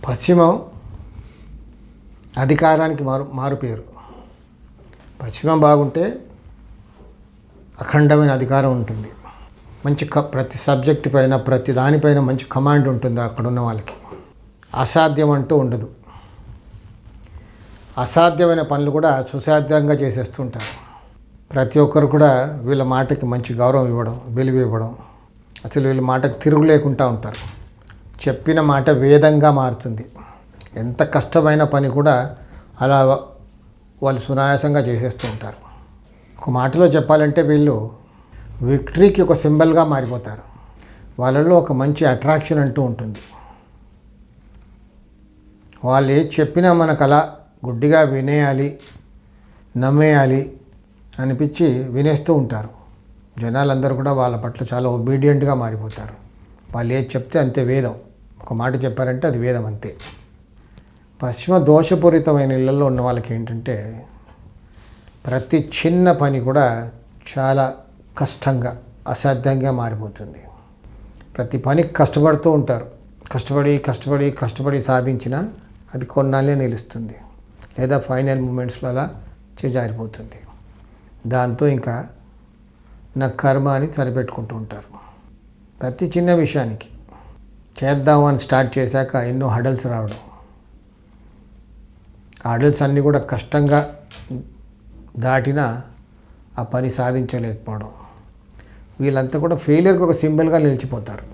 పశ్చిమం అధికారానికి మారుపేరు. పశ్చిమం బాగుంటే అఖండమైన అధికారం ఉంటుంది. మంచి ప్రతి సబ్జెక్టు పైన ప్రతి దానిపైన మంచి కమాండ్ ఉంటుంది అక్కడ ఉన్న వాళ్ళకి. అసాధ్యం అంటూ ఉండదు. అసాధ్యమైన పనులు కూడా సుసాధ్యంగా చేసేస్తుంటారు. ప్రతి ఒక్కరు కూడా వీళ్ళ మాటకి మంచి గౌరవం ఇవ్వడం, విలువ ఇవ్వడం, అసలు వీళ్ళ మాటకు తిరుగు లేకుండా ఉంటారు. చెప్పిన మాట వేదంగా మారుతుంది. ఎంత కష్టమైన పని కూడా అలా వాళ్ళు సునాయాసంగా చేసేస్తూ ఉంటారు. ఒక మాటలో చెప్పాలంటే వీళ్ళు విక్టరీకి ఒక సింబల్గా మారిపోతారు. వాళ్ళలో ఒక మంచి అట్రాక్షన్ అంటూ ఉంటుంది. వాళ్ళు ఏది చెప్పినా మనకు అలా గుడ్డిగా వినేయాలి, నమ్మేయాలి అనిపించి వినేస్తూ ఉంటారు. జనాలందరూ కూడా వాళ్ళ పట్ల చాలా ఒబీడియంట్గా మారిపోతారు. వాళ్ళు ఏది చెప్తే అంతే వేదం. ఒక మాట చెప్పారంటే అది వేదం అంతే. పశ్చిమ దోషపూరితమైన ఇళ్లలో ఉన్న వాళ్ళకి ఏంటంటే ప్రతి చిన్న పని కూడా చాలా కష్టంగా, అసాధ్యంగా మారిపోతుంది. ప్రతి పనికి కష్టపడుతూ ఉంటారు. కష్టపడి సాధించినా అది కొన్నాళ్ళే నిలుస్తుంది, లేదా ఫైనల్ మూమెంట్స్లో అలా చేజారిపోతుంది. దాంతో ఇంకా నా కర్మ అని సరిపెట్టుకుంటూ ఉంటారు. ప్రతి చిన్న విషయానికి చేద్దామని స్టార్ట్ చేశాక ఎన్నో హడల్స్ రావడం, ఆ హడల్స్ అన్నీ కూడా కష్టంగా దాటినా ఆ పని సాధించలేకపోవడం, వీళ్ళంతా కూడా ఫెయిలియర్కి ఒక సింబల్గా నిలిచిపోతారు.